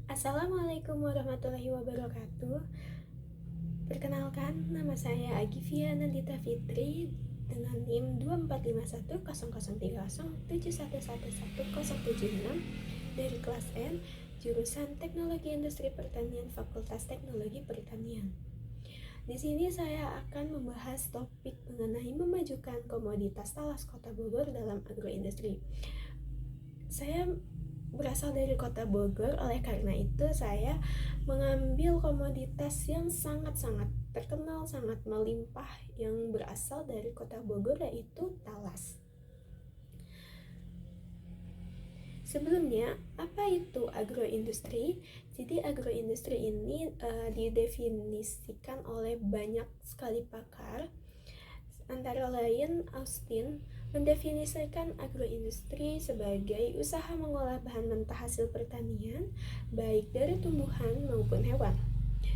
Assalamualaikum warahmatullahi wabarakatuh. Perkenalkan, nama saya Agifia Nandita Fitri dengan NIM 2451003071111076 dari kelas N, jurusan Teknologi Industri Pertanian Fakultas Teknologi Pertanian. Di sini saya akan membahas topik mengenai memajukan komoditas talas Kota Bogor dalam agroindustri. Saya berasal dari Kota Bogor, oleh karena itu saya mengambil komoditas yang sangat-sangat terkenal, sangat melimpah yang berasal dari Kota Bogor, yaitu talas. Sebelumnya, apa itu agroindustri? Jadi agroindustri ini didefinisikan oleh banyak sekali pakar. Antara lain, Austin mendefinisikan agroindustri sebagai usaha mengolah bahan mentah hasil pertanian, baik dari tumbuhan maupun hewan.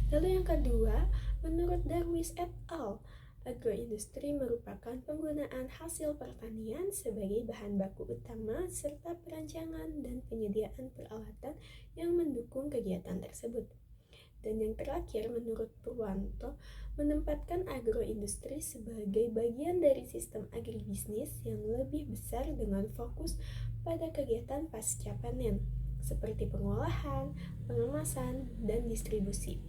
Lalu yang kedua, menurut Darwis et al., agroindustri merupakan penggunaan hasil pertanian sebagai bahan baku utama serta perancangan dan penyediaan peralatan yang mendukung kegiatan tersebut. Dan yang terakhir, menurut Purwanto, menempatkan agroindustri sebagai bagian dari sistem agribisnis yang lebih besar dengan fokus pada kegiatan pasca panen, seperti pengolahan, pengemasan, dan distribusi.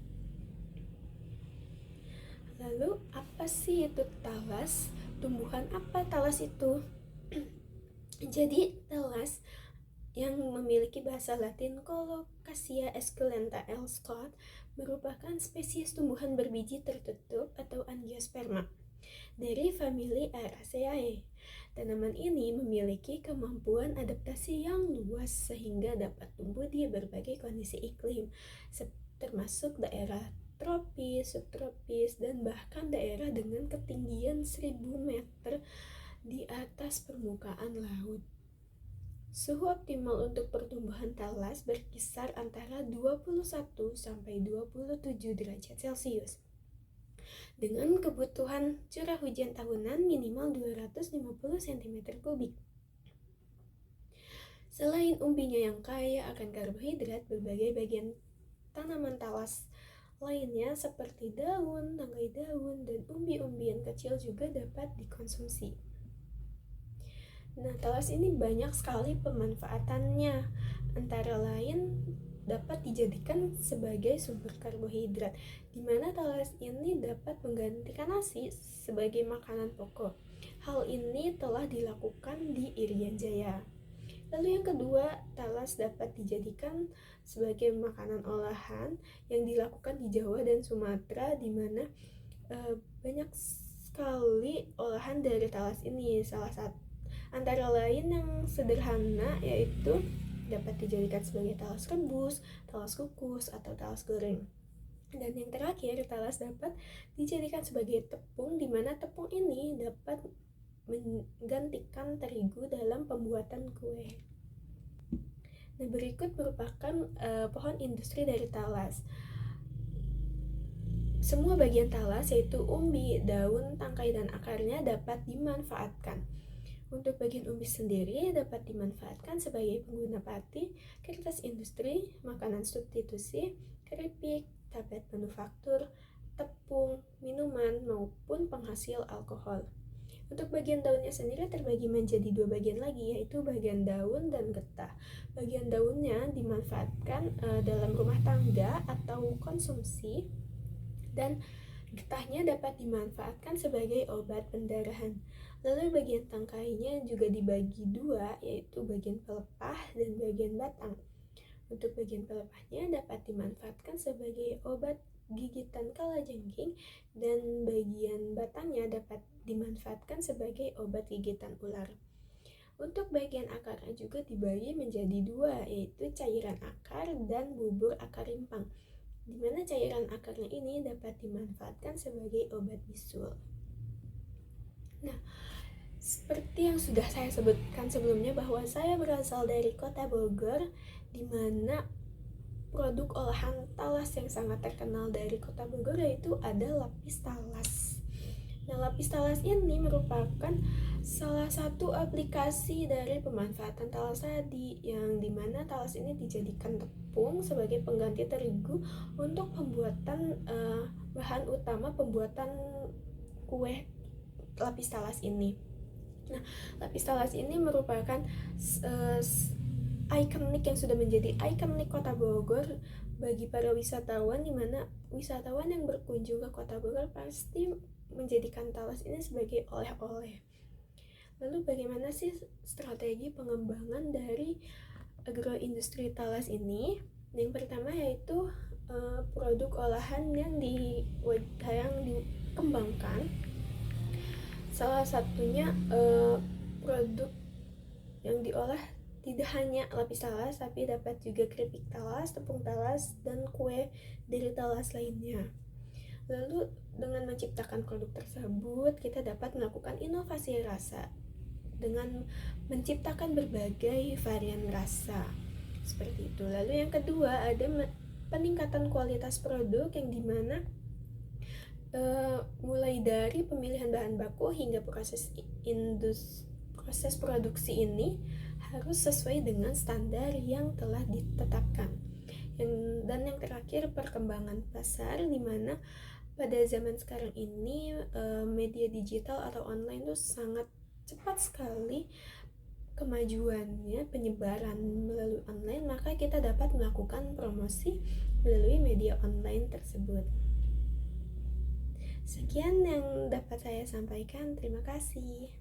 Lalu, apa sih itu talas? Tumbuhan apa talas itu? Jadi, talas yang memiliki bahasa Latin Colocasia esculenta L. Scott merupakan spesies tumbuhan berbiji tertutup atau angiosperma dari famili Araceae. Tanaman ini memiliki kemampuan adaptasi yang luas sehingga dapat tumbuh di berbagai kondisi iklim, termasuk daerah tropis, subtropis, dan bahkan daerah dengan ketinggian 1000 meter di atas permukaan laut. Suhu optimal untuk pertumbuhan talas berkisar antara 21 sampai 27 derajat Celcius. Dengan kebutuhan curah hujan tahunan minimal 250 cm3. Selain umbinya yang kaya akan karbohidrat, berbagai bagian tanaman talas lainnya seperti daun, tangkai daun, dan umbi-umbian kecil juga dapat dikonsumsi. Nah, talas ini banyak sekali pemanfaatannya. Antara lain dapat dijadikan sebagai sumber karbohidrat, di mana talas ini dapat menggantikan nasi sebagai makanan pokok. Hal ini telah dilakukan di Irian Jaya. Lalu yang kedua, talas dapat dijadikan sebagai makanan olahan yang dilakukan di Jawa dan Sumatera, di mana banyak sekali olahan dari talas ini. Salah satu antara lain yang sederhana yaitu dapat dijadikan sebagai talas rebus, talas kukus, atau talas goreng. Dan yang terakhir, talas dapat dijadikan sebagai tepung, di mana tepung ini dapat menggantikan terigu dalam pembuatan kue. Nah, berikut merupakan pohon industri dari talas. Semua bagian talas, yaitu umbi, daun, tangkai, dan akarnya dapat dimanfaatkan. Untuk bagian umbi sendiri dapat dimanfaatkan sebagai pengguna pati, kertas industri, makanan substitusi, keripik, tablet manufaktur, tepung, minuman, maupun penghasil alkohol. Untuk bagian daunnya sendiri terbagi menjadi dua bagian lagi, yaitu bagian daun dan getah. Bagian daunnya dimanfaatkan dalam rumah tangga atau konsumsi, dan getahnya dapat dimanfaatkan sebagai obat pendarahan. Lalu bagian tangkainya juga dibagi dua, yaitu bagian pelepah dan bagian batang. Untuk bagian pelepahnya dapat dimanfaatkan sebagai obat gigitan kalajengking, dan bagian batangnya dapat dimanfaatkan sebagai obat gigitan ular. Untuk bagian akarnya juga dibagi menjadi dua, yaitu cairan akar dan bubur akar rimpang, di mana cairan akarnya ini dapat dimanfaatkan sebagai obat bisul. Nah, seperti yang sudah saya sebutkan sebelumnya bahwa saya berasal dari Kota Bogor, di mana produk olahan talas yang sangat terkenal dari Kota Bogor yaitu ada lapis talas. Nah, lapis talas ini merupakan salah satu aplikasi dari pemanfaatan talas tadi, yang dimana talas ini dijadikan tepung sebagai pengganti terigu untuk pembuatan bahan utama pembuatan kue lapis talas ini. Nah, lapis talas ini merupakan ikonik yang sudah menjadi ikonik Kota Bogor bagi para wisatawan, di mana wisatawan yang berkunjung ke Kota Bogor pasti menjadikan talas ini sebagai oleh-oleh. Lalu bagaimana sih strategi pengembangan dari agroindustri talas ini? Yang pertama yaitu produk olahan yang dikembangkan. Salah satunya produk yang diolah tidak hanya lapis talas, tapi dapat juga keripik talas, tepung talas, dan kue dari talas lainnya. Lalu dengan menciptakan produk tersebut, kita dapat melakukan inovasi rasa dengan menciptakan berbagai varian rasa. Seperti itu. Lalu yang kedua ada peningkatan kualitas produk, yang dimana mulai dari pemilihan bahan baku hingga proses produksi ini harus sesuai dengan standar yang telah ditetapkan. Dan yang terakhir, perkembangan pasar, di mana pada zaman sekarang ini media digital atau online itu sangat cepat sekali kemajuannya, penyebaran melalui online, maka kita dapat melakukan promosi melalui media online tersebut. Sekian yang dapat saya sampaikan, terima kasih.